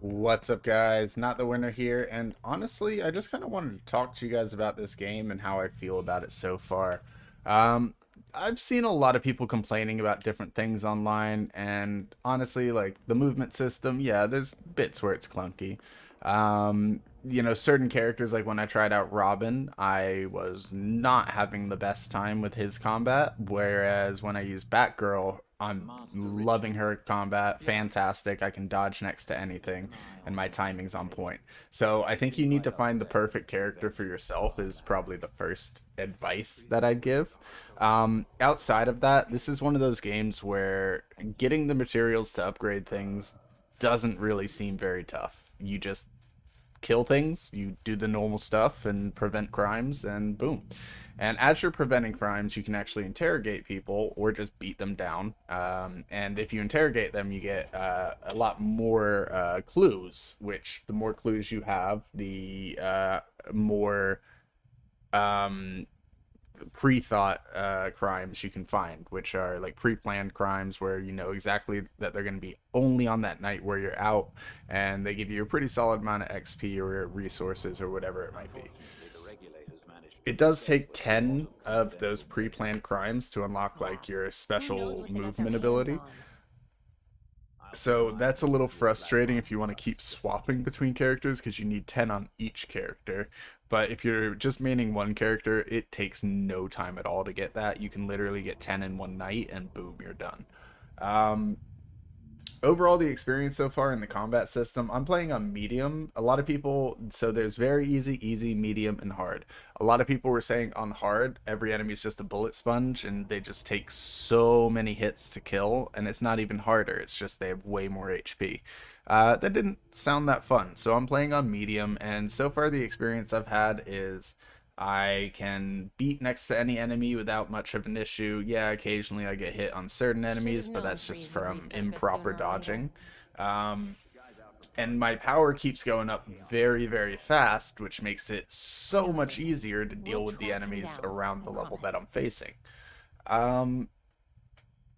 What's up, guys? Not the winner here, and honestly, I just kind of wanted to talk to you guys about this game and how I feel about it so far. Um, I've seen a lot of people complaining about different things online, and honestly, like the movement system, yeah, there's bits where it's clunky. Certain characters, like when I tried out Robin, I was not having the best time with his combat, whereas when I used Batgirl, I'm loving her combat. Fantastic. I can dodge next to anything, and my timing's on point. So I think you need to find the perfect character for yourself, is probably the first advice that I'd give. Outside of that, this is one of those games where getting the materials to upgrade things doesn't really seem very tough. You just kill things, you do the normal stuff and prevent crimes, and boom. And as you're preventing crimes, you can actually interrogate people or just beat them down. And if you interrogate them, you get a lot more clues, which the more clues you have, the more um, pre-thought crimes you can find, which are like pre-planned crimes where you know exactly that they're going to be only on that night where you're out, and they give you a pretty solid amount of XP or resources or whatever it might be. It does take 10 of those pre-planned crimes to unlock like your Who knows special what they got their movement hands ability. on? So that's a little frustrating if you want to keep swapping between characters because you need 10 on each character. But if you're just maining one character, it takes no time at all to get that. You can literally get 10 in one night and boom, you're done. Um, Overall, the experience so far in the combat system, I'm playing on medium. A lot of people, so there's very easy, medium, and hard. A lot of people were saying on hard, every enemy is just a bullet sponge and they just take so many hits to kill, and it's not even harder, it's just they have way more HP. That didn't sound that fun, so I'm playing on medium, and so far the experience I've had is I can beat next to any enemy without much of an issue. Yeah, occasionally I get hit on certain Should enemies, have but known that's just Freeze would from resurface improper sooner or later. dodging. Um, and my power keeps going up very fast, which makes it so No, much listen. easier to We'll deal with the track him enemies down. around I the level that promise. I'm facing. Um,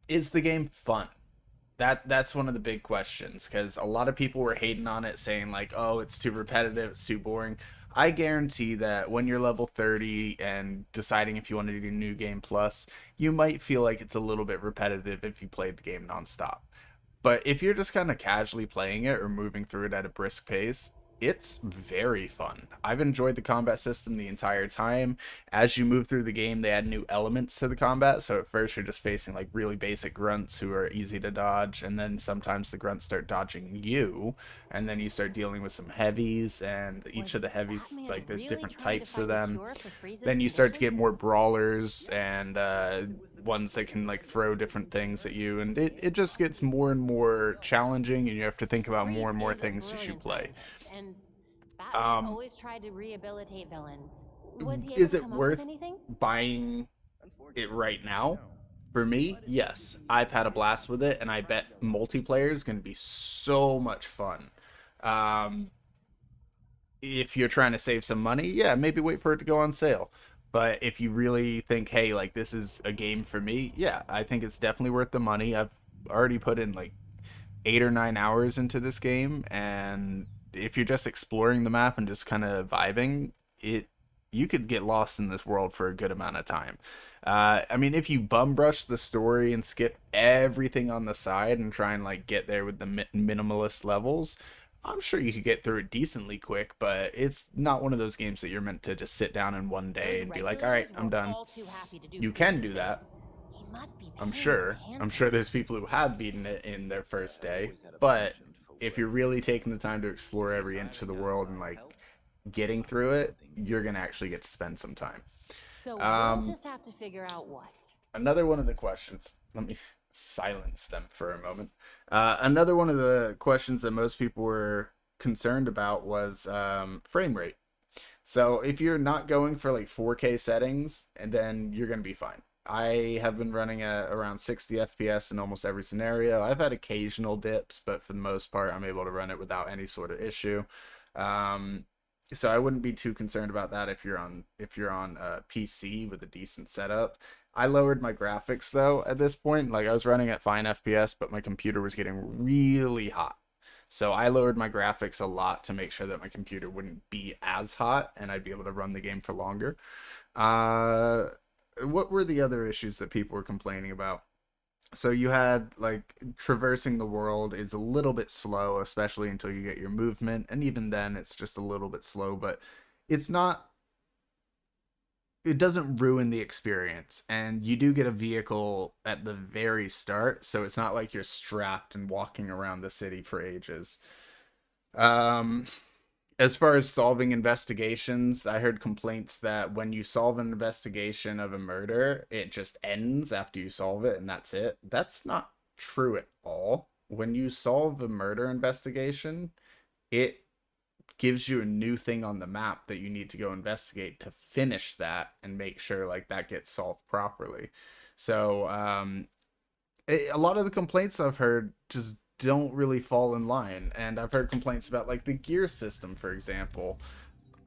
is the game fun? That's one of the big questions because a lot of people were hating on it, saying like, "Oh, it's too repetitive, it's too boring." I guarantee that when you're level 30 and deciding if you want to do New Game Plus, you might feel like it's a little bit repetitive if you played the game nonstop. But if you're just kind of casually playing it or moving through it at a brisk pace, it's very fun. I've enjoyed the combat system the entire time. As you move through the game, they add new elements to the combat. So at first, you're just facing like really basic grunts who are easy to dodge, and then sometimes the grunts start dodging you, and then you start dealing with some heavies, and each Was of the heavies, Batman like, there's really different trying to types of find a them. cure for Freeze's Then you start to condition? get more brawlers and ones that can like throw different things at you, and it just gets more and more challenging, and you have to think about more Freeze and more is a things as you brilliant play. scientist, and Batman um always tried to rehabilitate villains. Was he able is to it come up with worth anything? buying it right now? For me, yes. I've had a blast with it, and I bet multiplayer is going to be so much fun. um if you're trying to save some money, yeah, maybe wait for it to go on sale. But if you really think, hey, like this is a game for me, yeah, I think it's definitely worth the money. I've already put in like 8 or 9 hours into this game, and if you're just exploring the map and just kind of vibing, it you could get lost in this world for a good amount of time. I mean, if you bum rush the story and skip everything on the side and try and like get there with the minimalist levels, I'm sure you could get through it decently quick. But it's not one of those games that you're meant to just sit down in one day Those and be like, all right, regulators I'm were done. all too happy to do You can Freeze's do bidding. that. He must be I'm paying them sure. I'm sure handsomely. there's people who have beaten it in their first day, but if you're really taking the time to explore every inch of the world and like getting through it, you're gonna actually get to spend some time. So we'll Um, just have to figure out what. Another one of the questions. Let me silence them for a moment. Another one of the questions that most people were concerned about was frame rate. So if you're not going for like 4K settings, and then you're gonna be fine. I have been running at around 60 FPS in almost every scenario. I've had occasional dips, but for the most part, I'm able to run it without any sort of issue. Um, so I wouldn't be too concerned about that if you're on PC with a decent setup. I lowered my graphics though at this point. Like I was running at fine FPS, but my computer was getting really hot. So I lowered my graphics a lot to make sure that my computer wouldn't be as hot and I'd be able to run the game for longer. Uh, what were the other issues that people were complaining about? So you had like traversing the world is a little bit slow, especially until you get your movement, and even then it's just a little bit slow, but it's not, it doesn't ruin the experience. And you do get a vehicle at the very start, so it's not like you're strapped and walking around the city for ages. Um as far as solving investigations, I heard complaints that when you solve an investigation of a murder, it just ends after you solve it and that's it. That's not true at all. When you solve a murder investigation, it gives you a new thing on the map that you need to go investigate to finish that and make sure like that gets solved properly. So a lot of the complaints I've heard just don't really fall in line, and I've heard complaints about like the gear system, for example.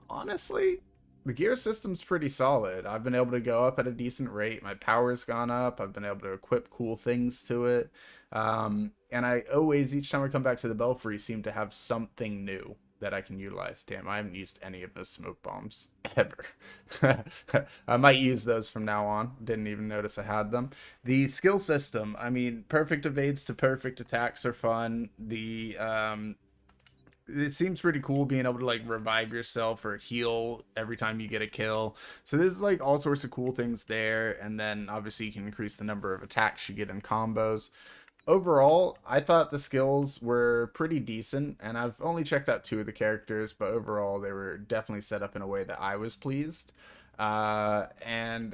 Honestly, the gear system's pretty solid. I've been able to go up at a decent rate. My power's gone up. I've been able to equip cool things to it. And I always, each time I come back to the Belfry, seem to have something new that I can utilize. Damn, I haven't used any of those smoke bombs ever. I might use those from now on. Didn't even notice I had them. The skill system, I mean, perfect evades to perfect attacks are fun. It seems pretty cool being able to like revive yourself or heal every time you get a kill. So there's like all sorts of cool things there, and then obviously you can increase the number of attacks you get in combos. Overall, I thought the skills were pretty decent, and I've only checked out 2 of the characters, but overall they were definitely set up in a way that I was pleased. And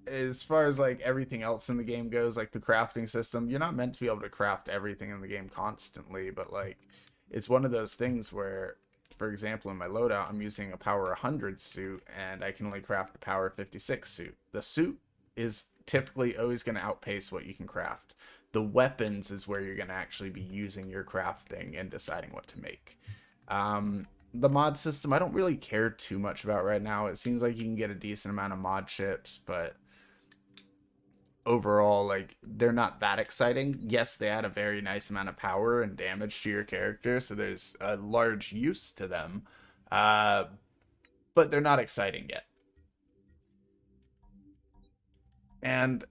as far as like everything else in the game goes, like the crafting system, you're not meant to be able to craft everything in the game constantly, but like it's one of those things where, for example, in my loadout, I'm using a power 100 suit and I can only craft a power 56 suit. The suit is typically always going to outpace what you can craft. The weapons is where you're going to actually be using your crafting and deciding what to make. The mod system, I don't really care too much about right now. It seems like you can get a decent amount of mod chips, but overall, like, they're not that exciting. Yes, they add a very nice amount of power and damage to your character, so there's a large use to them, but they're not exciting yet. And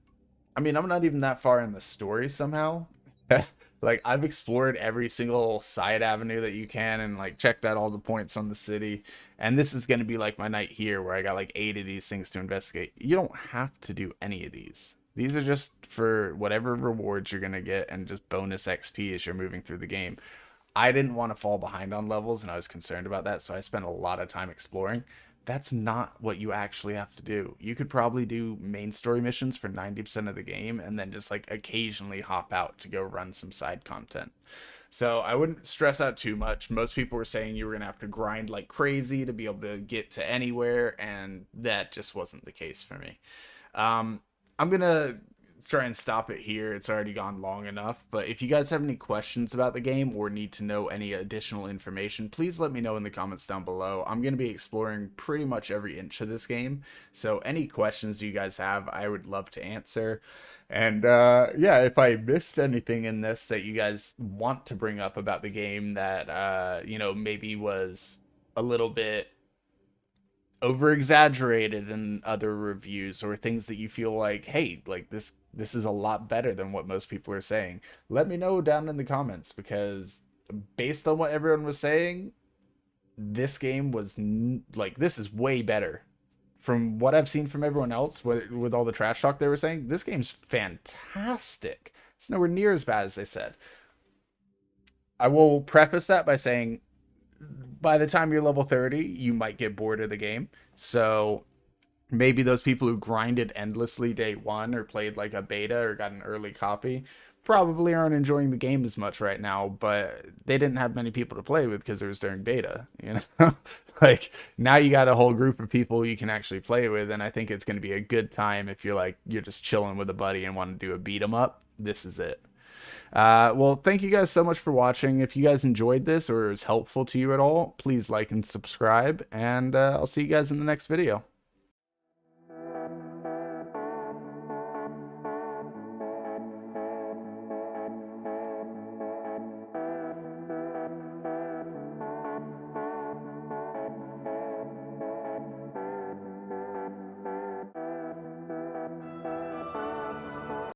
I mean, I'm not even that far in the story somehow. Like, I've explored every single side avenue that you can and like checked out all the points on the city. And this is going to be like my night here where I got like 8 of these things to investigate. You don't have to do any of these. These are just for whatever rewards you're going to get and just bonus XP as you're moving through the game. I didn't want to fall behind on levels and I was concerned about that, so I spent a lot of time exploring. That's not what you actually have to do. You could probably do main story missions for 90% of the game and then just like occasionally hop out to go run some side content. So I wouldn't stress out too much. Most people were saying you were going to have to grind like crazy to be able to get to anywhere, and that just wasn't the case for me. I'm going to try and stop it here. It's already gone long enough. But if you guys have any questions about the game or need to know any additional information, please let me know in the comments down below. I'm going to be exploring pretty much every inch of this game. So any questions you guys have, I would love to answer. And yeah, if I missed anything in this that you guys want to bring up about the game that, you know, maybe was a little bit over exaggerated in other reviews, or things that you feel like, hey, like this is a lot better than what most people are saying, let me know down in the comments, because based on what everyone was saying, this game was like, this is way better. From what I've seen from everyone else with all the trash talk they were saying, this game's fantastic. It's nowhere near as bad as they said. I will preface that by saying by the time you're level 30, you might get bored of the game. So maybe those people who grinded endlessly day 1 or played like a beta or got an early copy probably aren't enjoying the game as much right now, but they didn't have many people to play with because it was during beta, you know? Like, now you got a whole group of people you can actually play with, and I think it's going to be a good time if you're like, you're just chilling with a buddy and want to do a beat 'em up. This is it. Well, thank you guys so much for watching. If you guys enjoyed this or it was helpful to you at all, please like and subscribe, and I'll see you guys in the next video.